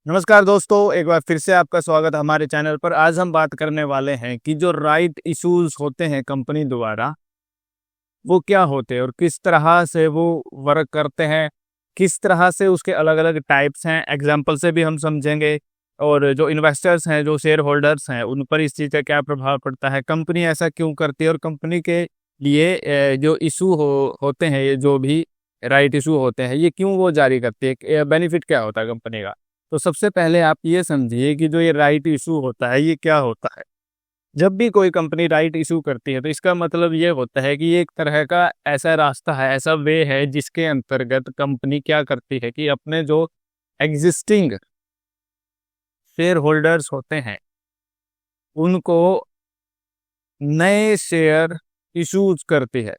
नमस्कार दोस्तों, एक बार फिर से आपका स्वागत है हमारे चैनल पर। आज हम बात करने वाले हैं कि जो राइट इश्यूज होते हैं कंपनी द्वारा, वो क्या होते हैं और किस तरह से वो वर्क करते हैं, किस तरह से उसके अलग अलग टाइप्स हैं। एग्जाम्पल से भी हम समझेंगे। और जो इन्वेस्टर्स हैं, जो शेयर होल्डर्स हैं, उन पर इस चीज़ का क्या प्रभाव पड़ता है, कंपनी ऐसा क्यों करती है और कंपनी के लिए जो इशू होते हैं, ये जो भी राइट इशू होते हैं, ये क्यों वो जारी करती है, बेनिफिट क्या होता है कंपनी का। तो सबसे पहले आप ये समझिए कि जो ये राइट इशू होता है, ये क्या होता है। जब भी कोई कंपनी राइट इशू करती है, तो इसका मतलब ये होता है कि ये एक तरह का ऐसा रास्ता है, ऐसा वे है, जिसके अंतर्गत कंपनी क्या करती है कि अपने जो एग्जिस्टिंग शेयर होल्डर्स होते हैं, उनको नए शेयर इशूज करती है।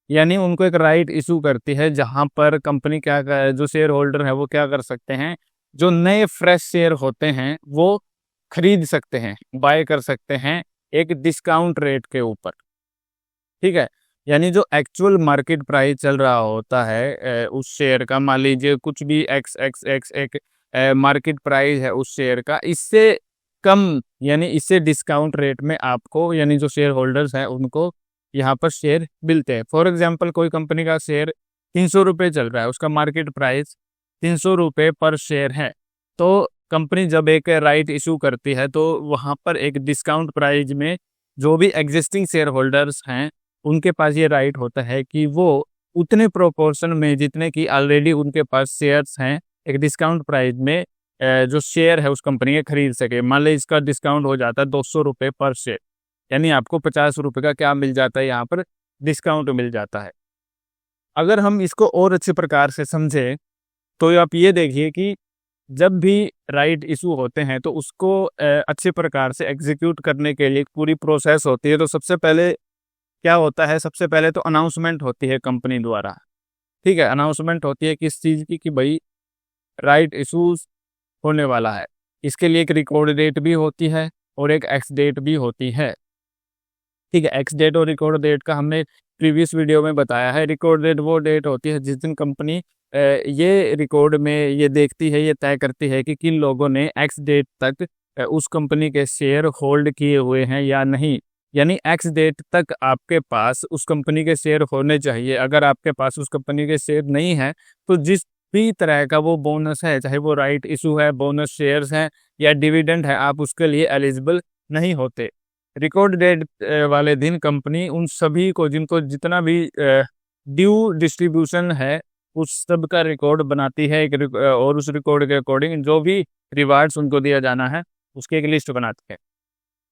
यानी उनको एक राइट इशू करती है, जहां पर कंपनी जो शेयर होल्डर है वो क्या कर सकते हैं, जो नए फ्रेश शेयर होते हैं वो खरीद सकते हैं, बाय कर सकते हैं एक डिस्काउंट रेट के ऊपर। ठीक है। यानी जो एक्चुअल मार्केट प्राइस चल रहा होता है उस शेयर का, मान लीजिए कुछ भी एक्स एक्स एक्स एक मार्केट प्राइस है उस शेयर का, इससे कम यानी इससे डिस्काउंट रेट में आपको, यानी जो शेयर होल्डर्स हैं उनको यहाँ पर शेयर मिलते हैं। फॉर एग्जाम्पल, कोई कंपनी का शेयर 300 रुपये चल रहा है, उसका मार्केट प्राइस 300 रुपये पर शेयर है। तो कंपनी जब एक राइट इशू करती है, तो वहाँ पर एक डिस्काउंट प्राइस में जो भी एग्जिस्टिंग शेयर होल्डर्स हैं, उनके पास ये राइट होता है कि वो उतने प्रोपोर्शन में जितने की ऑलरेडी उनके पास शेयर्स हैं, एक डिस्काउंट प्राइस में जो शेयर है उस कंपनी के खरीद सके। मान ली इसका डिस्काउंट हो जाता है 200 रुपये पर शेयर, यानी आपको 50 रुपये का क्या मिल जाता है, यहाँ पर डिस्काउंट मिल जाता है। अगर हम इसको और अच्छे प्रकार से समझें, तो आप ये देखिए कि जब भी राइट इशू होते हैं, तो उसको अच्छे प्रकार से एग्जीक्यूट करने के लिए एक पूरी प्रोसेस होती है। तो सबसे पहले क्या होता है, सबसे पहले तो अनाउंसमेंट होती है कंपनी द्वारा। ठीक है, अनाउंसमेंट होती है किस चीज़ की, कि भाई राइट इशूज होने वाला है। इसके लिए एक रिकॉर्ड डेट भी होती है और एक एक्स डेट भी होती है। ठीक है, एक्स डेट और रिकॉर्ड डेट का हमने प्रीवियस वीडियो में बताया है। रिकॉर्ड डेट वो डेट होती है जिस दिन कंपनी ये रिकॉर्ड में ये देखती है, ये तय करती है कि किन लोगों ने एक्स डेट तक उस कंपनी के शेयर होल्ड किए हुए हैं या नहीं। यानी एक्स डेट तक आपके पास उस कंपनी के शेयर होने चाहिए। अगर आपके पास उस कंपनी के शेयर नहीं है, तो जिस भी तरह का वो बोनस है, चाहे वो राइट इशू है, बोनस शेयर्स हैं या डिविडेंड है, आप उसके लिए एलिजिबल नहीं होते। रिकॉर्ड डेट वाले दिन कंपनी उन सभी को, जिनको जितना भी ड्यू डिस्ट्रीब्यूशन है, उस सब का रिकॉर्ड बनाती है और उस रिकॉर्ड के अकॉर्डिंग जो भी रिवार्ड्स उनको दिया जाना है, उसकी एक लिस्ट बनाती है।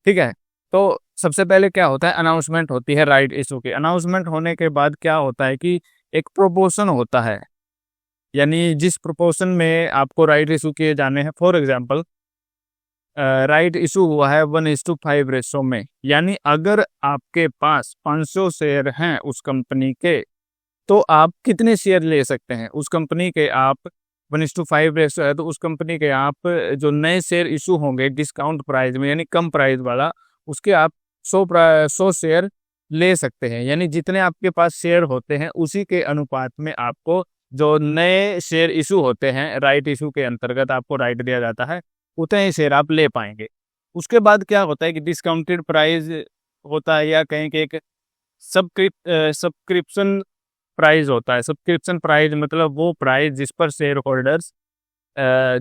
ठीक है। तो सबसे पहले क्या होता है, अनाउंसमेंट होती है राइट इशू की। अनाउंसमेंट होने के बाद क्या होता है कि एक प्रोपोर्शन होता है, यानी जिस प्रोपोर्शन में आपको राइट इशू किए जाने हैं। फॉर एग्जाम्पल, राइट इशू हुआ है 1:5 रेशो में, यानी अगर आपके पास 500 शेयर हैं उस कंपनी के, तो आप कितने शेयर ले सकते हैं उस कंपनी के। आप 1:5 रेशो है, तो उस कंपनी के आप जो नए शेयर इशू होंगे डिस्काउंट प्राइस में, यानी कम प्राइस वाला, उसके आप 100 शेयर ले सकते हैं। यानी जितने आपके पास शेयर होते हैं, उसी के अनुपात में आपको जो नए शेयर इशू होते हैं, राइट इशू के अंतर्गत आपको राइट दिया जाता है, उतने ही शेयर आप ले पाएंगे। उसके बाद क्या होता है कि डिस्काउंटेड प्राइस होता है, या कहें कि एक सब्सक्रिप्शन प्राइस होता है। सब्सक्रिप्शन प्राइस मतलब वो प्राइस जिस पर शेयर होल्डर्स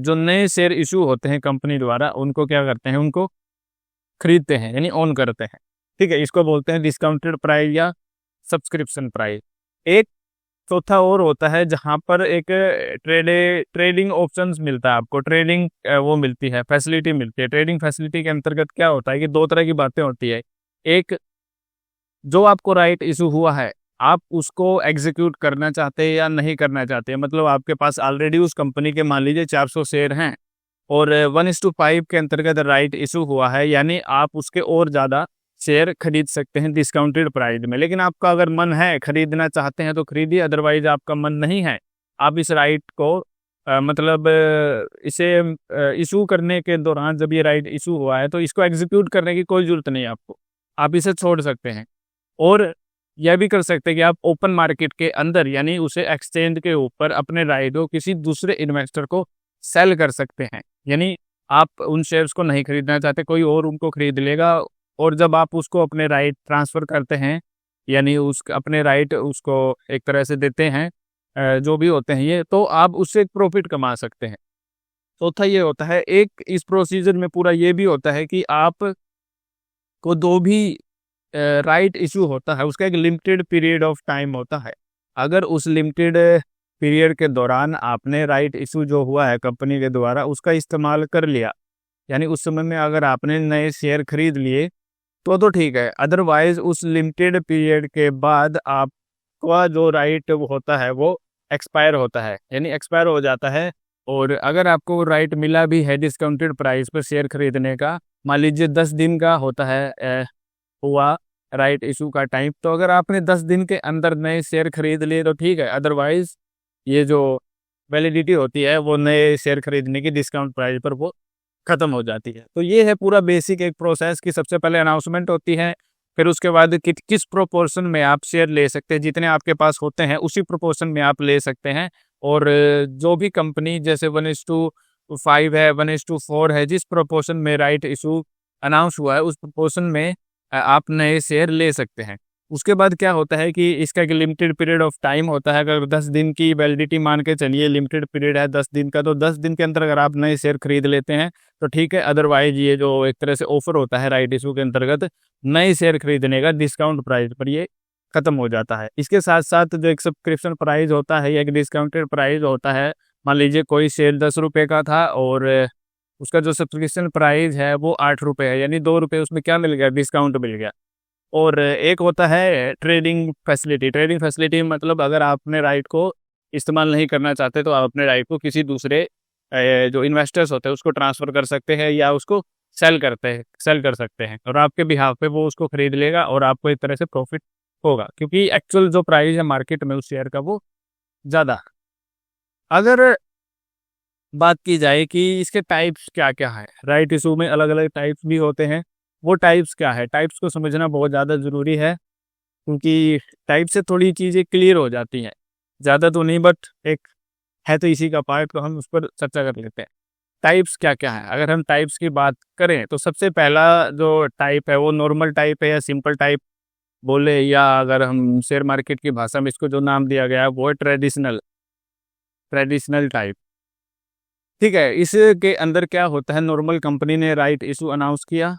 जो नए शेयर इशू होते हैं कंपनी द्वारा, उनको क्या करते हैं, उनको खरीदते हैं, यानी ऑन करते हैं। ठीक है, इसको बोलते हैं डिस्काउंटेड प्राइस या सब्सक्रिप्शन प्राइस। एक चौथा और होता है, जहां पर एक ट्रेडिंग ऑप्शंस मिलता है आपको, ट्रेडिंग वो मिलती है, फैसिलिटी मिलती है। ट्रेडिंग फैसिलिटी के अंतर्गत क्या होता है कि दो तरह की बातें होती है। एक, जो आपको राइट इशू हुआ है, आप उसको एग्जीक्यूट करना चाहते हैं या नहीं करना चाहते हैं। मतलब आपके पास ऑलरेडी उस कंपनी के मान लीजिए 400 शेयर हैं और 1:5 के अंतर्गत राइट इशू हुआ है, यानी आप उसके और ज़्यादा शेयर खरीद सकते हैं डिस्काउंटेड प्राइस में। लेकिन आपका अगर मन है, खरीदना चाहते हैं, तो खरीदिए, अदरवाइज आपका मन नहीं है, आप इस राइट को मतलब इसे इशू करने के दौरान, जब ये राइट इशू हुआ है, तो इसको एग्जीक्यूट करने की कोई ज़रूरत नहीं है आपको, आप इसे छोड़ सकते हैं। और यह भी कर सकते हैं कि आप ओपन मार्केट के अंदर, यानी उसे एक्सचेंज के ऊपर अपने राइट को किसी दूसरे इन्वेस्टर को सेल कर सकते हैं। यानी आप उन शेयर्स को नहीं खरीदना चाहते, कोई और उनको खरीद लेगा, और जब आप उसको अपने राइट ट्रांसफ़र करते हैं, यानी उस अपने राइट उसको एक तरह से देते हैं, जो भी होते हैं ये, तो आप उससे एक प्रॉफिट कमा सकते हैं। चौथा ये होता है, एक इस प्रोसीजर में पूरा ये भी होता है कि आप को जो भी राइट इशू होता है उसका एक लिमिटेड पीरियड ऑफ टाइम होता है। अगर उस लिमिटेड पीरियड के दौरान आपने राइट इशू जो हुआ है कंपनी के द्वारा उसका इस्तेमाल कर लिया, यानी उस समय में अगर आपने नए शेयर खरीद लिए तो ठीक है, अदरवाइज उस लिमिटेड पीरियड के बाद आपका जो राइट होता है वो एक्सपायर होता है, यानी एक्सपायर हो जाता है। और अगर आपको राइट मिला भी है डिस्काउंटेड प्राइस पर शेयर खरीदने का, मान लीजिए 10 दिन का होता है हुआ राइट इशू का टाइम, तो अगर आपने 10 दिन के अंदर नए शेयर खरीद लिए तो ठीक है, अदरवाइज ये जो वैलिडिटी होती है वो नए शेयर खरीदने की डिस्काउंट प्राइस पर वो ख़त्म हो जाती है। तो ये है पूरा बेसिक एक प्रोसेस की सबसे पहले अनाउंसमेंट होती है, फिर उसके बाद किस प्रोपोर्शन में आप शेयर ले सकते हैं, जितने आपके पास होते हैं उसी प्रोपोर्शन में आप ले सकते हैं। और जो भी कंपनी जैसे 1:5 है, 1:4 है, जिस प्रोपोर्शन में राइट इशू अनाउंस हुआ है उस प्रोपोर्शन में आप नए शेयर ले सकते हैं। उसके बाद क्या होता है कि इसका एक लिमिटेड पीरियड ऑफ टाइम होता है। अगर 10 दिन की वैलिडिटी मान के चलिए, लिमिटेड पीरियड है 10 दिन का, तो 10 दिन के अंदर अगर आप नए शेयर खरीद लेते हैं तो ठीक है, अदरवाइज ये जो एक तरह से ऑफर होता है राइट इशू के अंतर्गत नए शेयर खरीदने का डिस्काउंट प्राइस पर ये खत्म हो जाता है। इसके साथ साथ जो एक सब्सक्रिप्शन प्राइस होता है या एक डिस्काउंटेड प्राइस होता है, मान लीजिए कोई शेयर 10 रुपये का था और उसका जो सब्सक्रिप्शन प्राइस है वो 8 रुपये है, यानी 2 रुपये उसमें क्या मिल गया, डिस्काउंट मिल गया। और एक होता है ट्रेडिंग फैसिलिटी। ट्रेडिंग फैसिलिटी मतलब अगर आपने राइट को इस्तेमाल नहीं करना चाहते तो आप अपने राइट को किसी दूसरे जो इन्वेस्टर्स होते हैं उसको ट्रांसफ़र कर सकते हैं या उसको सेल कर सकते हैं, और आपके बिहाफ पे वो उसको खरीद लेगा और आपको एक तरह से प्रॉफिट होगा, क्योंकि एक्चुअल जो प्राइस है मार्केट में उस शेयर का वो ज़्यादा। अगर बात की जाए कि इसके टाइप्स क्या-क्या हैं, राइट इशू में अलग-अलग टाइप्स भी होते हैं। वो टाइप्स क्या है? टाइप्स को समझना बहुत ज़्यादा ज़रूरी है, क्योंकि टाइप से थोड़ी चीज़ें क्लियर हो जाती हैं। ज़्यादा तो नहीं, बट एक है तो इसी का पार्ट, तो हम उस पर चर्चा कर लेते हैं। टाइप्स क्या-क्या हैं? अगर हम टाइप्स की बात करें तो सबसे पहला जो टाइप है वो नॉर्मल टाइप है या सिंपल टाइप बोले, या अगर हम शेयर मार्केट की भाषा में इसको जो नाम दिया गया है वो है ट्रेडिशनल टाइप। ठीक है, इसके अंदर क्या होता है, नॉर्मल कंपनी ने राइट इशू अनाउंस किया,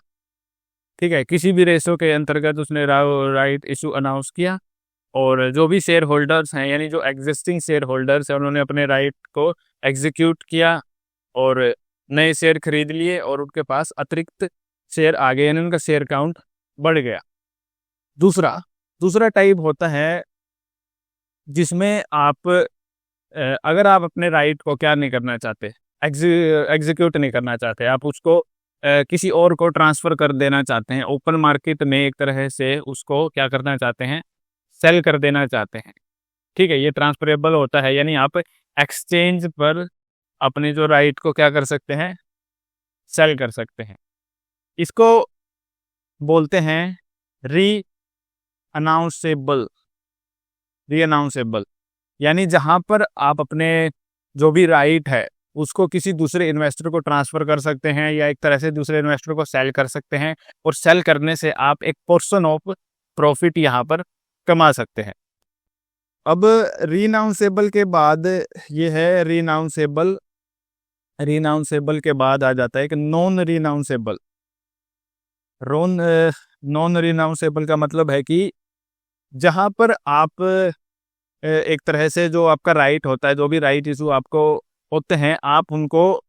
ठीक है, किसी भी रेशो के अंतर्गत उसने राइट इशू अनाउंस किया, और जो भी शेयर होल्डर्स हैं यानी जो एग्जिस्टिंग शेयर होल्डर्स हैं उन्होंने अपने राइट को एग्जीक्यूट किया और नए शेयर खरीद लिए और उनके पास अतिरिक्त शेयर आ गए, यानी उनका शेयर काउंट बढ़ गया। दूसरा दूसरा टाइप होता है जिसमें आप अगर आप अपने राइट को क्या नहीं करना चाहते, एग्जीक्यूट नहीं करना चाहते, आप उसको किसी और को ट्रांसफ़र कर देना चाहते हैं, ओपन मार्केट में एक तरह से उसको क्या करना चाहते हैं, सेल कर देना चाहते हैं। ठीक है, ये ट्रांसफरेबल होता है, यानी आप एक्सचेंज पर अपने जो राइट को क्या कर सकते हैं, सेल कर सकते हैं। इसको बोलते हैं री अनाउंसेबल। यानी जहाँ पर आप अपने जो भी राइट है उसको किसी दूसरे इन्वेस्टर को ट्रांसफ़र कर सकते हैं या एक तरह से दूसरे इन्वेस्टर को सेल कर सकते हैं, और सेल करने से आप एक पोर्शन ऑफ प्रॉफिट यहाँ पर कमा सकते हैं। अब रीनाउंसेबल के बाद ये है रीनाउंसेबल के बाद आ जाता है कि नॉन रीनाउंसेबल का मतलब है कि जहाँ पर आप एक तरह से जो आपका राइट होता है, जो भी राइट इशू आपको होते हैं, आप उनको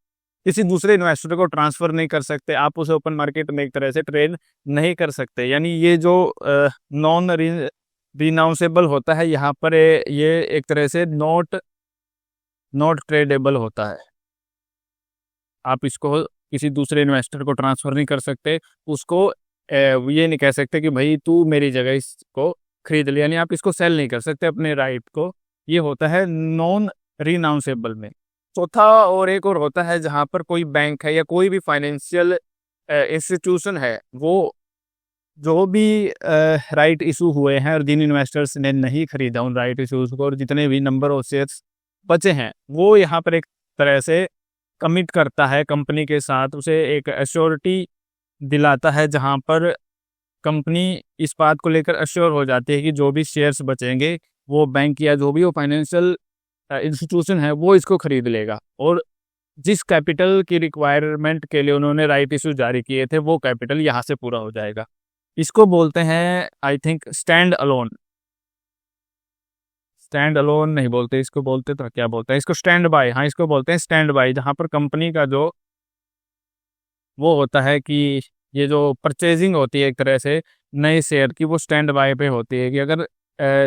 किसी दूसरे इन्वेस्टर को ट्रांसफ़र नहीं कर सकते, आप उसे ओपन मार्केट में एक तरह से ट्रेड नहीं कर सकते। यानी ये जो नॉन रीनाउंसेबल होता है यहाँ पर ये एक तरह से नॉट ट्रेडेबल होता है। आप इसको किसी दूसरे इन्वेस्टर को ट्रांसफ़र नहीं कर सकते, उसको ये नहीं कह सकते कि भाई तू मेरी जगह इसको खरीद लिया, यानी आप इसको सेल नहीं कर सकते अपने राइट को। ये होता है नॉन रीनाउंसेबल में। चौथा और एक और होता है जहाँ पर कोई बैंक है या कोई भी फाइनेंशियल इंस्टीट्यूशन है, वो जो भी राइट इशू हुए हैं और जिन इन्वेस्टर्स ने नहीं खरीदा उन राइट इशूज़ को, और जितने भी नंबर ऑफ शेयर्स बचे हैं वो यहाँ पर एक तरह से कमिट करता है कंपनी के साथ, उसे एक एश्योरिटी दिलाता है जहां पर कंपनी इस बात को लेकर अश्योर हो जाती है कि जो भी शेयर्स बचेंगे वो बैंक या जो भी वो फाइनेंशियल इंस्टीट्यूशन है वो इसको खरीद लेगा, और जिस कैपिटल की रिक्वायरमेंट के लिए उन्होंने राइट इशू जारी किए थे वो कैपिटल यहाँ से पूरा हो जाएगा। इसको बोलते हैं I think stand alone. Stand alone नहीं बोलते, इसको बोलते तो क्या बोलते हैं, इसको स्टैंड बाय, हाँ इसको बोलते हैं स्टैंड बाय, जहाँ पर कंपनी का जो वो होता है कि ये जो परचेजिंग होती है एक तरह से नए शेयर की, वो स्टैंड बाय पे होती है कि अगर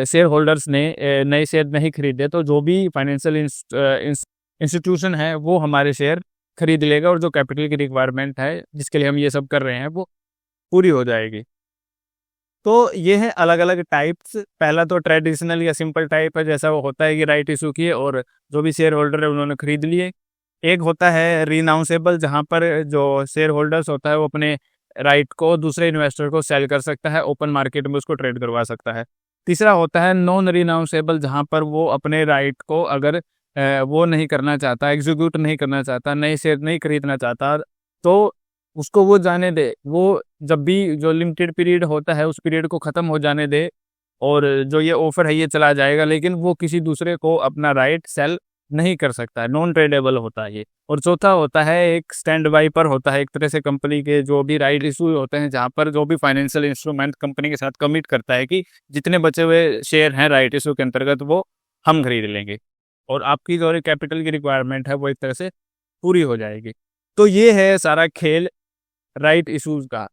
शेयर होल्डर्स ने नए शेयर नहीं खरीदे तो जो भी फाइनेंशियल इंस्टीट्यूशन है वो हमारे शेयर खरीद लेगा, और जो कैपिटल की रिक्वायरमेंट है जिसके लिए हम ये सब कर रहे हैं वो पूरी हो जाएगी। तो ये है अलग अलग टाइप्स। पहला तो ट्रेडिशनल या सिंपल टाइप है, जैसा वो होता है कि राइट इशू किए और जो भी शेयर होल्डर है उन्होंने खरीद लिए। एक होता है रिनाउंसेबल, जहाँ पर जो शेयर होल्डर्स होता है वो अपने राइट को दूसरे इन्वेस्टर को सेल कर सकता है, ओपन मार्केट में उसको ट्रेड करवा सकता है। तीसरा होता है नॉन रिनाउंसेबल, जहाँ पर वो अपने राइट को अगर वो नहीं करना चाहता, एग्जीक्यूट नहीं करना चाहता, नए शेयर नहीं खरीदना चाहता, तो उसको वो जाने दे, वो जब भी जो लिमिटेड पीरियड होता है उस पीरियड को ख़त्म हो जाने दे, और जो ये ऑफर है ये चला जाएगा, लेकिन वो किसी दूसरे को अपना राइट सेल नहीं कर सकता है, नॉन ट्रेडेबल होता है ये। और चौथा होता है एक स्टैंड बाई पर होता है, एक तरह से कंपनी के जो भी राइट इशू होते हैं जहाँ पर जो भी फाइनेंशियल इंस्ट्रूमेंट कंपनी के साथ कमिट करता है कि जितने बचे हुए शेयर हैं राइट इशू के अंतर्गत वो हम खरीद लेंगे, और आपकी जो कैपिटल की रिक्वायरमेंट है वो एक तरह से पूरी हो जाएगी। तो ये है सारा खेल राइट इशूज़ का।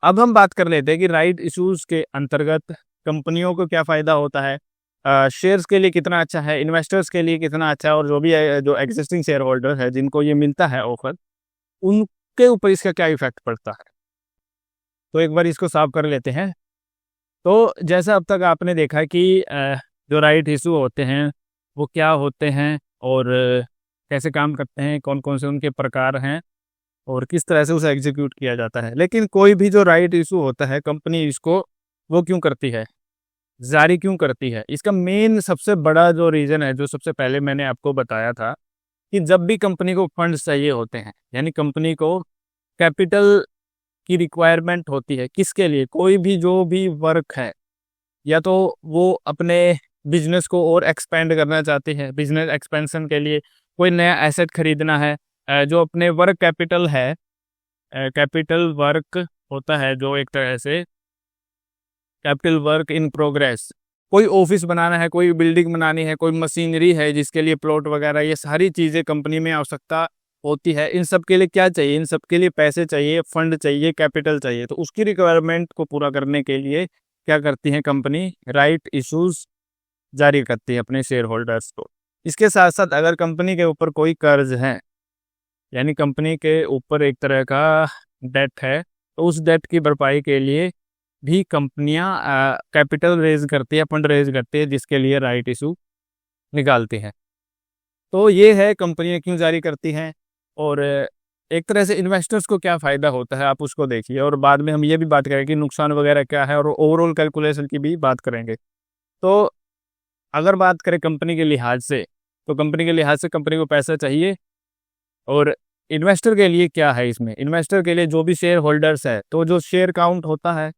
अब हम बात कर लेते हैं कि राइट इशूज़ के अंतर्गत कंपनियों को क्या फ़ायदा होता है, शेयर्स के लिए कितना अच्छा है, इन्वेस्टर्स के लिए कितना अच्छा है, और जो भी जो एग्जिस्टिंग शेयर होल्डर है जिनको ये मिलता है ऑफर, उनके ऊपर इसका क्या इफेक्ट पड़ता है। तो एक बार इसको साफ कर लेते हैं। तो जैसा अब तक आपने देखा कि जो राइट इशू होते हैं वो क्या होते हैं, और कैसे काम करते हैं, कौन कौन से उनके प्रकार हैं, और किस तरह से उसे एग्जीक्यूट किया जाता है। लेकिन कोई भी जो राइट इशू होता है कंपनी इसको वो क्यों करती है, जारी क्यों करती है, इसका मेन सबसे बड़ा जो रीज़न है, जो सबसे पहले मैंने आपको बताया था कि जब भी कंपनी को फंड्स चाहिए होते हैं, यानी कंपनी को कैपिटल की रिक्वायरमेंट होती है, किसके लिए, कोई भी जो भी वर्क है, या तो वो अपने बिजनेस को और एक्सपेंड करना चाहते हैं, बिजनेस एक्सपेंशन के लिए कोई नया एसेट खरीदना है, जो अपने वर्क कैपिटल है, कैपिटल वर्क होता है जो एक तरह से कैपिटल वर्क इन प्रोग्रेस, कोई ऑफिस बनाना है, कोई बिल्डिंग बनानी है, कोई मशीनरी है जिसके लिए प्लॉट वगैरह, ये सारी चीज़ें कंपनी में आवश्यकता होती है। इन सब के लिए क्या चाहिए, इन सब के लिए पैसे चाहिए, फंड चाहिए, कैपिटल चाहिए। तो उसकी रिक्वायरमेंट को पूरा करने के लिए क्या करती है कंपनी, राइट इशूज़ जारी करती है अपने शेयर होल्डर्स को। इसके साथ साथ अगर कंपनी के ऊपर कोई कर्ज है, यानी कंपनी के ऊपर एक तरह का डेट है, तो उस डेट की भरपाई के लिए भी कंपनियां कैपिटल रेज करती है, फंड रेज करती है, जिसके लिए राइट इशू निकालती हैं। तो ये है कंपनियां क्यों जारी करती हैं, और एक तरह से इन्वेस्टर्स को क्या फ़ायदा होता है आप उसको देखिए, और बाद में हम ये भी बात करेंगे कि नुकसान वगैरह क्या है, और ओवरऑल कैलकुलेशन की भी बात करेंगे। तो अगर बात करें कंपनी के लिहाज से, तो कंपनी के लिहाज से कंपनी को पैसा चाहिए, और इन्वेस्टर के लिए क्या है इसमें, इन्वेस्टर के लिए जो भी शेयर होल्डर्स है, तो जो शेयर काउंट होता है,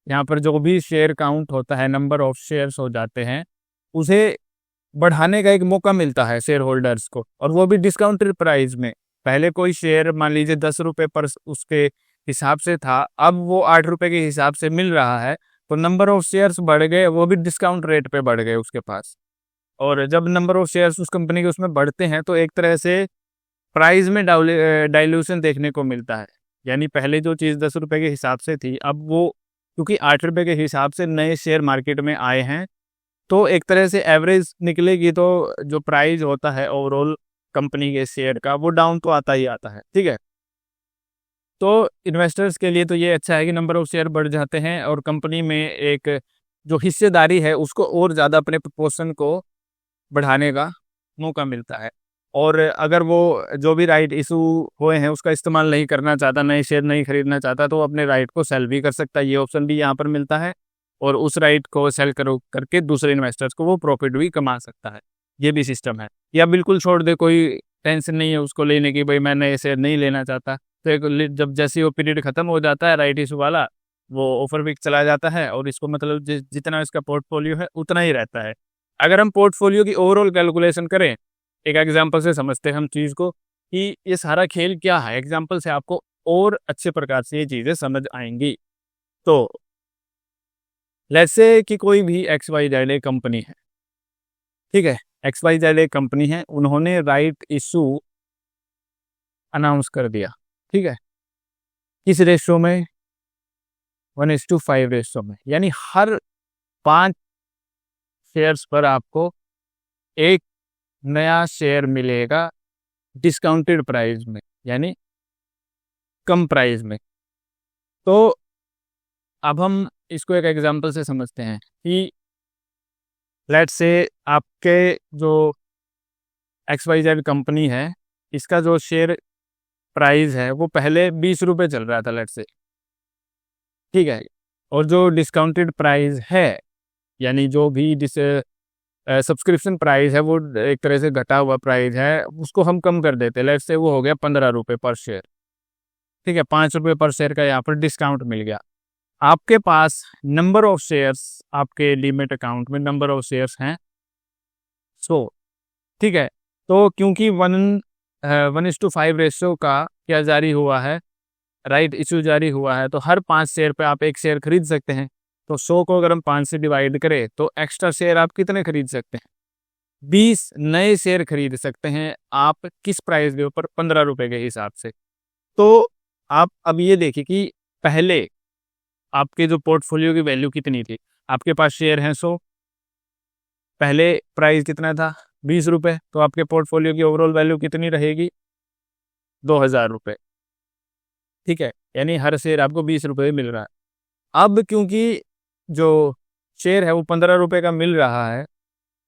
यहाँ पर जो भी शेयर काउंट होता है, नंबर ऑफ शेयर्स हो जाते हैं, उसे बढ़ाने का एक मौका मिलता है शेयर होल्डर्स को, और वो भी डिस्काउंटेड प्राइस में। पहले कोई शेयर मान लीजिए 10 रुपये पर उसके हिसाब से था, अब वो 8 रुपये के हिसाब से मिल रहा है, तो नंबर ऑफ शेयर्स बढ़ गए, वो भी डिस्काउंट रेट पे बढ़ गए उसके पास। और जब नंबर ऑफ शेयर्स उस कंपनी के उसमें बढ़ते हैं तो एक तरह से प्राइस में डाइल्यूशन देखने को मिलता है। यानी पहले जो चीज़ 10 रुपये के हिसाब से थी, अब वो क्योंकि 8 रुपये के हिसाब से नए शेयर मार्केट में आए हैं, तो एक तरह से एवरेज निकलेगी, तो जो प्राइस होता है ओवरऑल कंपनी के शेयर का वो डाउन तो आता ही आता है। ठीक है, तो इन्वेस्टर्स के लिए तो ये अच्छा है कि नंबर ऑफ शेयर बढ़ जाते हैं, और कंपनी में एक जो हिस्सेदारी है उसको और ज़्यादा अपने प्रपोर्शन को बढ़ाने का मौका मिलता है। और अगर वो जो भी राइट इशू हुए हैं उसका इस्तेमाल नहीं करना चाहता, नए शेयर नहीं खरीदना चाहता, तो अपने राइट को सेल भी कर सकता है, ये ऑप्शन भी यहाँ पर मिलता है, और उस राइट को सेल करके दूसरे इन्वेस्टर्स को वो प्रॉफिट भी कमा सकता है, ये भी सिस्टम है। या बिल्कुल छोड़ दे, कोई टेंशन नहीं है उसको लेने की, भाई मैं नए शेयर नहीं लेना चाहता, तो जब जैसे ही वो पीरियड खत्म हो जाता है राइट इशू वाला, वो ऑफर वीक चला जाता है और इसको मतलब जितना इसका पोर्टफोलियो है उतना ही रहता है। अगर हम पोर्टफोलियो की ओवरऑल कैलकुलेशन करें, एक एग्जांपल से समझते हैं हम चीज़ को कि ये सारा खेल क्या है, एग्जांपल से आपको और अच्छे प्रकार से ये चीज़ें समझ आएंगी। तो लेट्स से कि कोई भी एक्स वाई जेड एक कंपनी है, ठीक है, एक्स वाई जेड एक कंपनी है, उन्होंने राइट इशू अनाउंस कर दिया, ठीक है, किस रेशो में, 1:5 रेशो में, यानी हर 5 शेयर्स पर आपको एक नया शेयर मिलेगा डिस्काउंटेड प्राइस में, यानी कम प्राइस में। तो अब हम इसको एक एग्जांपल से समझते हैं कि लेट्स से आपके जो एक्स वाई जेड कंपनी है, इसका जो शेयर प्राइस है वो पहले 20 रुपये चल रहा था लेट्स से, ठीक है, और जो डिस्काउंटेड प्राइस है, यानी जो भी सब्सक्रिप्शन प्राइस है वो एक तरह से घटा हुआ प्राइस है, उसको हम कम कर देते हैं, लेट्स से वो हो गया 15 रुपये पर शेयर, ठीक है, 5 रुपये पर शेयर का यहाँ पर डिस्काउंट मिल गया। आपके पास नंबर ऑफ शेयर्स, आपके डीमैट अकाउंट में नंबर ऑफ शेयर्स हैं 100, ठीक है, तो क्योंकि 1:5 रेशो का क्या जारी हुआ है, राइट इशू जारी हुआ है, तो हर 5 शेयर पे आप एक शेयर खरीद सकते हैं। तो 100 को अगर हम 5 से डिवाइड करें तो एक्स्ट्रा शेयर आप कितने खरीद सकते हैं, 20 नए शेयर खरीद सकते हैं आप, किस प्राइस के ऊपर, 15 रुपये के हिसाब से। तो आप अब ये देखिए कि पहले आपके जो पोर्टफोलियो की वैल्यू कितनी थी, आपके पास शेयर हैं 100, पहले प्राइस कितना था 20 रुपये, तो आपके पोर्टफोलियो की ओवरऑल वैल्यू कितनी रहेगी, 2000 रुपये, ठीक है, यानी हर शेयर आपको 20 रुपये मिल रहा है। अब क्योंकि जो शेयर है वो 15 रुपये का मिल रहा है,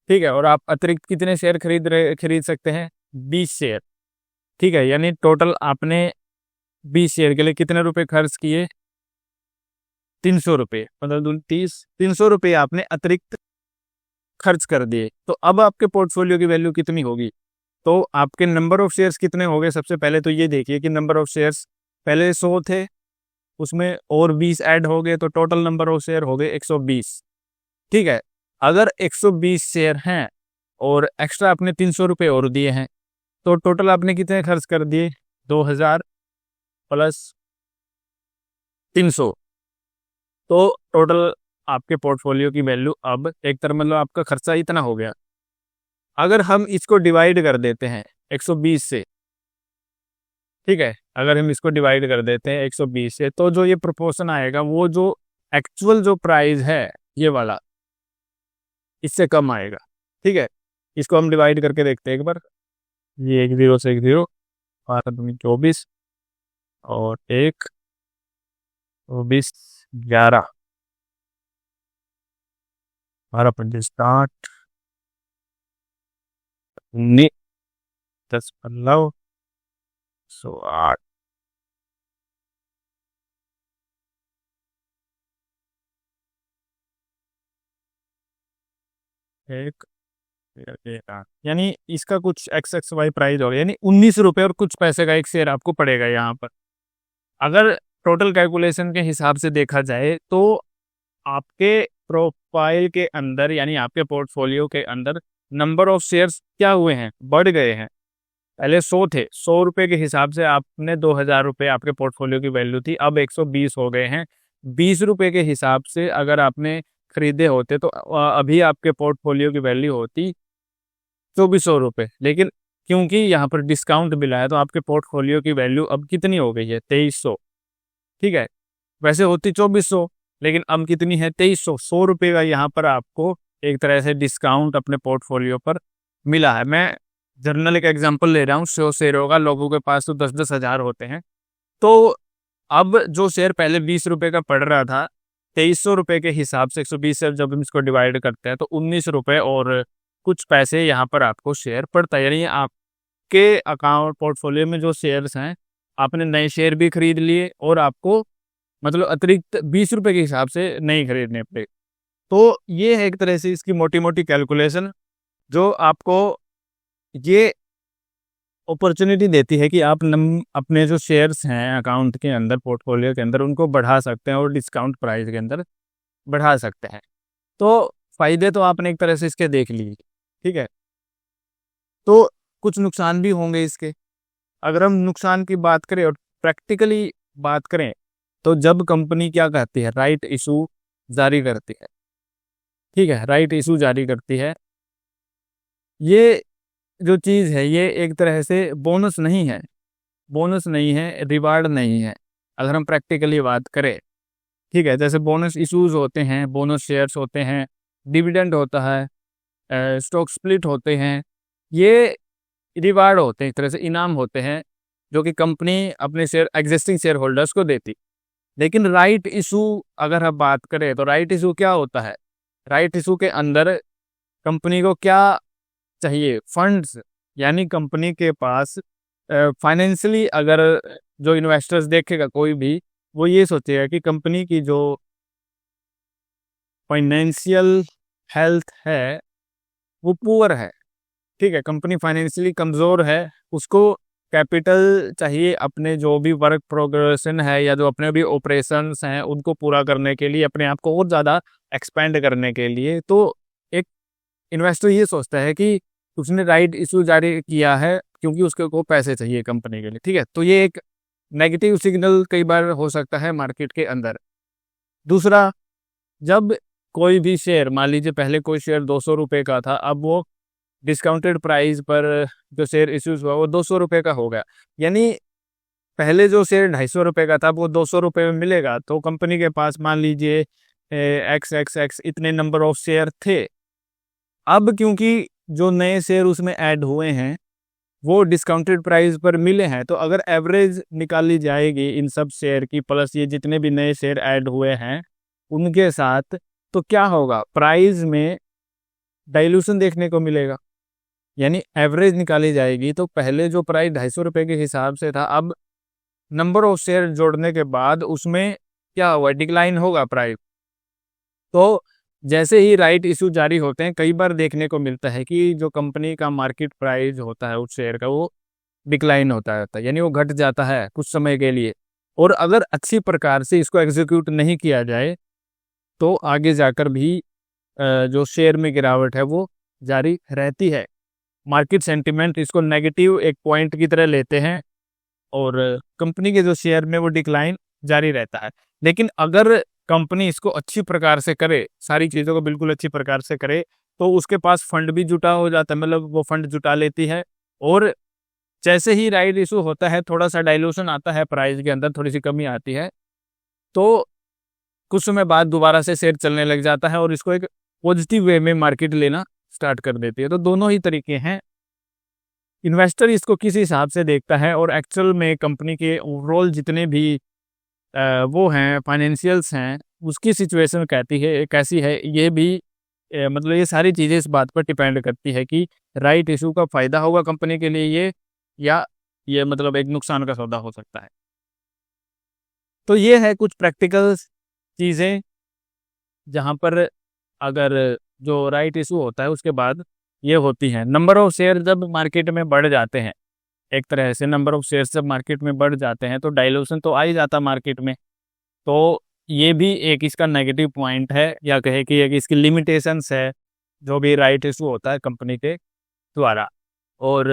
ठीक है, और आप अतिरिक्त कितने शेयर खरीद सकते हैं, 20 शेयर, ठीक है, यानी टोटल आपने 20 शेयर के लिए कितने रुपए खर्च किए, 300 रुपये, 15 दूनी 30, 300 रुपये आपने अतिरिक्त खर्च कर दिए। तो अब आपके पोर्टफोलियो की वैल्यू कितनी होगी, तो आपके नंबर ऑफ शेयर्स कितने हो गए, सबसे पहले तो ये देखिए कि नंबर ऑफ शेयर्स पहले 100 थे, उसमें और 20 ऐड हो गए, तो टोटल नंबर ऑफ शेयर हो गए 120, ठीक है। अगर 120 शेयर हैं और एक्स्ट्रा आपने 300 रुपये और दिए हैं, तो टोटल आपने कितने खर्च कर दिए, 2000 प्लस 300, तो टोटल आपके पोर्टफोलियो की वैल्यू अब एक तरह मतलब आपका खर्चा इतना हो गया। अगर हम इसको डिवाइड कर देते हैं 120 से, ठीक है, अगर हम इसको डिवाइड कर देते हैं 120 से, तो जो ये प्रोपोर्शन आएगा वो जो एक्चुअल जो प्राइस है ये वाला, इससे कम आएगा, ठीक है। इसको हम डिवाइड करके देखते हैं एक बार, ये 1 0 से 1 0, 12 दूनी 24 और 1 24 11, 12 25 60, 19 10 15 108, एक यानी इसका कुछ एक्स एक्स वाई प्राइस होगा, यानी 19 रुपये और कुछ पैसे का एक शेयर आपको पड़ेगा यहाँ पर। अगर टोटल कैलकुलेशन के हिसाब से देखा जाए तो आपके प्रोफाइल के अंदर, यानी आपके पोर्टफोलियो के अंदर नंबर ऑफ शेयर्स क्या हुए हैं, बढ़ गए हैं। पहले 100 थे, 100 रुपये के हिसाब से आपने 2000 रुपये आपके पोर्टफोलियो की वैल्यू थी, अब 120 हो गए हैं। 20 रुपये के हिसाब से अगर आपने खरीदे होते तो अभी आपके पोर्टफोलियो की वैल्यू होती 2400 रुपये, लेकिन क्योंकि यहाँ पर डिस्काउंट मिला है तो आपके पोर्टफोलियो की वैल्यू अब कितनी हो गई है, 2300, ठीक है। वैसे होती 2400, लेकिन अब कितनी है, 2300, 100 रुपये का यहाँ पर आपको एक तरह से डिस्काउंट अपने पोर्टफोलियो पर मिला है। मैं जनरल एक एग्जांपल ले रहा हूँ, 100 शेयरों का, लोगों के पास तो 10-10 हज़ार होते हैं। तो अब जो शेयर पहले 20 रुपये का पड़ रहा था, 2300 रुपये के हिसाब से 120 से जब हम इसको डिवाइड करते हैं तो 19 रुपये और कुछ पैसे यहाँ पर आपको शेयर पड़ता है, यानी आपके अकाउंट पोर्टफोलियो में जो शेयर्स हैं, आपने नए शेयर भी खरीद लिए और आपको मतलब अतिरिक्त 20 रुपये के हिसाब से नहीं खरीदने पड़े। तो ये है एक तरह से इसकी मोटी मोटी कैलकुलेशन, जो आपको ये अपॉर्चुनिटी देती है कि आप अपने जो शेयर्स हैं अकाउंट के अंदर, पोर्टफोलियो के अंदर, उनको बढ़ा सकते हैं और डिस्काउंट प्राइस के अंदर बढ़ा सकते हैं। तो फायदे तो आपने एक तरह से इसके देख लिए, ठीक है। तो कुछ नुकसान भी होंगे इसके। अगर हम नुकसान की बात करें और प्रैक्टिकली बात करें, तो जब कंपनी क्या कहती है, राइट इशू जारी करती है, ठीक है, राइट इशू जारी करती है, ये जो चीज़ है ये एक तरह से बोनस नहीं है, बोनस नहीं है, रिवार्ड नहीं है। अगर हम प्रैक्टिकली बात करें, ठीक है, जैसे बोनस इशूज होते हैं, बोनस शेयर्स होते हैं, डिविडेंड होता है, स्टॉक स्प्लिट होते हैं, ये रिवार्ड होते हैं, एक तरह से इनाम होते हैं जो कि कंपनी अपने शेयर एग्जिस्टिंग शेयर होल्डर्स को देती। लेकिन राइट इशू अगर हम बात करें तो राइट इशू क्या होता है, राइट इशू के अंदर कंपनी को क्या चाहिए, फंड्स, यानी कंपनी के पास फाइनेंशियली, अगर जो इन्वेस्टर्स देखेगा कोई भी, वो ये सोचेगा कि कंपनी की जो फाइनेंशियल हेल्थ है वो पुअर है, ठीक है, कंपनी फाइनेंशियली कमज़ोर है, उसको कैपिटल चाहिए अपने जो भी वर्क प्रोग्रेशन है या जो अपने भी ऑपरेशंस हैं उनको पूरा करने के लिए, अपने आप को और ज़्यादा एक्सपेंड करने के लिए। तो एक इन्वेस्टर ये सोचता है कि उसने राइट इशू जारी किया है क्योंकि उसके को पैसे चाहिए कंपनी के लिए, ठीक है। तो ये एक नेगेटिव सिग्नल कई बार हो सकता है मार्केट के अंदर। दूसरा, जब कोई भी शेयर, मान लीजिए पहले कोई शेयर 200 रुपये का था, अब वो डिस्काउंटेड प्राइस पर जो शेयर इश्यूज हुआ वो 200 रुपये का हो गया, यानी पहले जो शेयर 250 रुपये का था वो 200 रुपये में मिलेगा। तो कंपनी के पास मान लीजिए एक्स एक्स एक्स इतने नंबर ऑफ शेयर थे। अब क्योंकि जो नए शेयर उसमें ऐड हुए हैं वो डिस्काउंटेड प्राइस पर मिले हैं, तो अगर एवरेज निकाली जाएगी इन सब शेयर की प्लस ये जितने भी नए शेयर ऐड हुए हैं उनके साथ, तो क्या होगा, प्राइस में डाइल्यूशन देखने को मिलेगा। यानी एवरेज निकाली जाएगी तो पहले जो प्राइस 250 रुपये के हिसाब से था, अब नंबर ऑफ शेयर जोड़ने के बाद उसमें क्या हुआ, डिक्लाइन होगा प्राइस। तो जैसे ही राइट इशू जारी होते हैं कई बार देखने को मिलता है कि जो कंपनी का मार्केट प्राइस होता है उस शेयर का वो डिक्लाइन होता है, यानी वो घट जाता है कुछ समय के लिए। और अगर अच्छी प्रकार से इसको एग्जीक्यूट नहीं किया जाए तो आगे जाकर भी जो शेयर में गिरावट है वो जारी रहती है। मार्केट सेंटिमेंट इसको नेगेटिव एक पॉइंट की तरह लेते हैं और कंपनी के जो शेयर में वो डिक्लाइन जारी रहता है। लेकिन अगर कंपनी इसको अच्छी प्रकार से करे, सारी चीज़ों को बिल्कुल अच्छी प्रकार से करे, तो उसके पास फंड भी जुटा हो जाता है, मतलब वो फंड जुटा लेती है। और जैसे ही राइट इशू होता है थोड़ा सा डाइल्यूशन आता है प्राइस के अंदर, थोड़ी सी कमी आती है, तो कुछ समय बाद दोबारा से शेयर चलने लग जाता है और इसको एक पॉजिटिव वे में मार्केट लेना स्टार्ट कर देती है। तो दोनों ही तरीके हैं, इन्वेस्टर इसको किस हिसाब से देखता है और एक्चुअल में कंपनी के ओवरऑल जितने भी वो हैं फाइनेंशियल्स हैं उसकी सिचुएशन कहती है कैसी है, ये भी मतलब ये सारी चीज़ें इस बात पर डिपेंड करती है कि राइट इशू का फ़ायदा होगा कंपनी के लिए ये, या ये मतलब एक नुकसान का सौदा हो सकता है। तो ये है कुछ प्रैक्टिकल चीज़ें जहाँ पर अगर जो राइट इशू होता है उसके बाद ये होती हैं। नंबर ऑफ शेयर जब मार्केट में बढ़ जाते हैं, एक तरह से नंबर ऑफ शेयर्स जब मार्केट में बढ़ जाते हैं तो डाइल्यूशन तो आ ही जाता मार्केट में। तो ये भी एक इसका नेगेटिव पॉइंट है, या कहे कि एक इसकी लिमिटेशंस है जो भी राइट इशू होता है कंपनी के द्वारा। और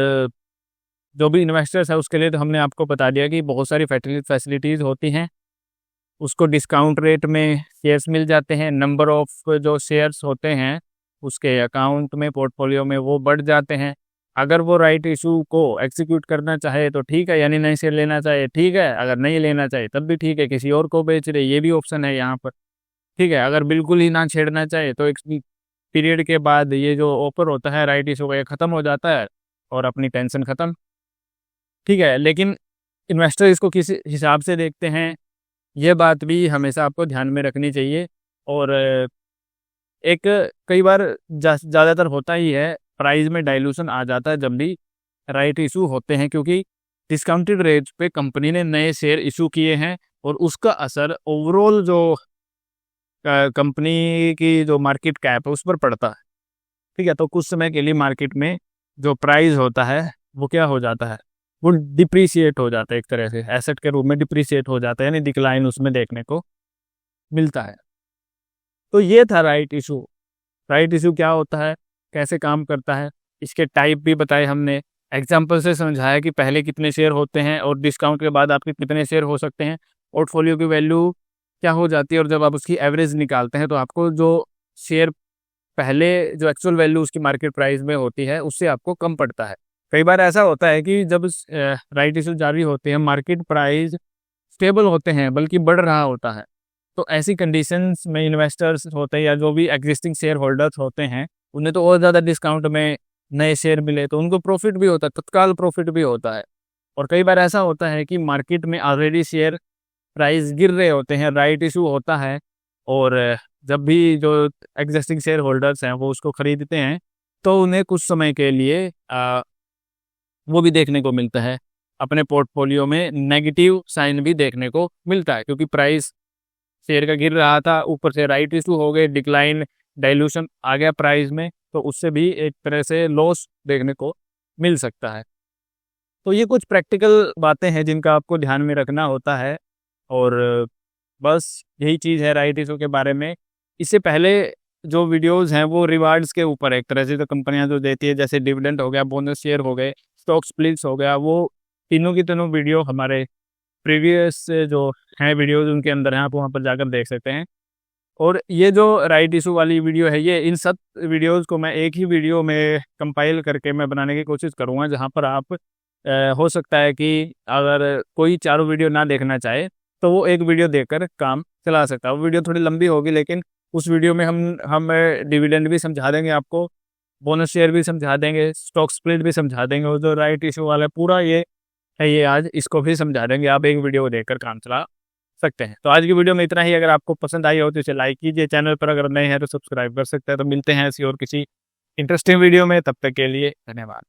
जो भी इन्वेस्टर्स है उसके लिए तो हमने आपको बता दिया कि बहुत सारी फैसिलिटीज़ होती हैं, उसको डिस्काउंट रेट में शेयर्स मिल जाते हैं, नंबर ऑफ जो शेयर्स होते हैं उसके अकाउंट में, पोर्टफोलियो में वो बढ़ जाते हैं। अगर वो राइट इशू को एग्जीक्यूट करना चाहे तो ठीक है, यानी नए शेयर लेना चाहे ठीक है, अगर नहीं लेना चाहे तब भी ठीक है, किसी और को बेच रहे ये भी ऑप्शन है यहाँ पर, ठीक है। अगर बिल्कुल ही ना छेड़ना चाहे तो एक पीरियड के बाद ये जो ऑफर होता है राइट इशू का ये ख़त्म हो जाता है और अपनी टेंशन ख़त्म, ठीक है। लेकिन इन्वेस्टर इसको किस हिसाब से देखते हैं ये बात भी हमेशा आपको ध्यान में रखनी चाहिए। और एक कई बार ज़्यादातर होता ही है, प्राइस में डाइल्यूशन आ जाता है जब भी राइट इशू होते हैं, क्योंकि डिस्काउंटेड रेट पे कंपनी ने नए शेयर इशू किए हैं और उसका असर ओवरऑल जो कंपनी की जो मार्केट कैप है उस पर पड़ता है, ठीक है। तो कुछ समय के लिए मार्केट में जो प्राइस होता है वो क्या हो जाता है, वो डिप्रिसिएट हो जाता है, एक तरह से एसेट के रूप में डिप्रिसिएट हो जाता है, यानी डिक्लाइन उसमें देखने को मिलता है। तो ये था राइट इशू। राइट इशू क्या होता है, कैसे काम करता है, इसके टाइप भी बताए हमने, एग्जाम्पल से समझाया कि पहले कितने शेयर होते हैं और डिस्काउंट के बाद आपके कितने शेयर हो सकते हैं, पोर्टफोलियो की वैल्यू क्या हो जाती है, और जब आप उसकी एवरेज निकालते हैं तो आपको जो शेयर पहले जो एक्चुअल वैल्यू उसकी मार्केट प्राइस में होती है उससे आपको कम पड़ता है। कई बार ऐसा होता है कि जब राइट इशू जारी होते हैं, मार्केट प्राइस स्टेबल होते हैं बल्कि बढ़ रहा होता है, तो ऐसी कंडीशंस में इन्वेस्टर्स होते हैं या जो भी एग्जिस्टिंग शेयर होल्डर्स होते हैं, उन्हें तो और ज़्यादा डिस्काउंट में नए शेयर मिले तो उनको प्रॉफिट भी होता है, तत्काल प्रॉफिट भी होता है। और कई बार ऐसा होता है कि मार्केट में ऑलरेडी शेयर प्राइस गिर रहे होते हैं, राइट इशू होता है, और जब भी जो एग्जिस्टिंग शेयर होल्डर्स हैं वो उसको खरीदते हैं तो उन्हें कुछ समय के लिए वो भी देखने को मिलता है, अपने पोर्टफोलियो में नेगेटिव साइन भी देखने को मिलता है, क्योंकि प्राइस शेयर का गिर रहा था, ऊपर से राइट इशू हो गए, डिक्लाइन डाइल्यूशन आ गया प्राइस में, तो उससे भी एक तरह से लॉस देखने को मिल सकता है। तो ये कुछ प्रैक्टिकल बातें हैं जिनका आपको ध्यान में रखना होता है, और बस यही चीज़ है राइट इशू के बारे में। इससे पहले जो वीडियोस हैं वो रिवार्ड्स के ऊपर है, एक तरह से तो कंपनियां जो देती है, जैसे डिविडेंड हो गया, बोनस शेयर हो गए, स्टॉक स्प्लिट्स हो गया, वो तीनों की तीनों वीडियो हमारे प्रीवियस जो हैं वीडियोस उनके अंदर हैं, आप वहाँ पर जाकर देख सकते हैं। और ये जो राइट इशू वाली वीडियो है, ये इन सब वीडियोस को मैं एक ही वीडियो में कंपाइल करके मैं बनाने की कोशिश करूँगा, जहाँ पर आप हो सकता है कि अगर कोई चारों वीडियो ना देखना चाहे तो वो एक वीडियो देखकर काम चला सकता है। वो वीडियो थोड़ी लंबी होगी, लेकिन उस वीडियो में हम डिविडेंड भी समझा देंगे आपको, बोनस शेयर भी समझा देंगे, स्टॉक स्प्लिट भी समझा देंगे, और जो राइट इशू वाला पूरा ये है, ये आज इसको भी समझा देंगे। आप एक वीडियो को देखकर काम चला सकते हैं। तो आज की वीडियो में इतना ही। अगर आपको पसंद आई हो तो इसे लाइक कीजिए, चैनल पर अगर नए हैं तो सब्सक्राइब कर सकते हैं। तो मिलते हैं ऐसी और किसी इंटरेस्टिंग वीडियो में, तब तक के लिए धन्यवाद।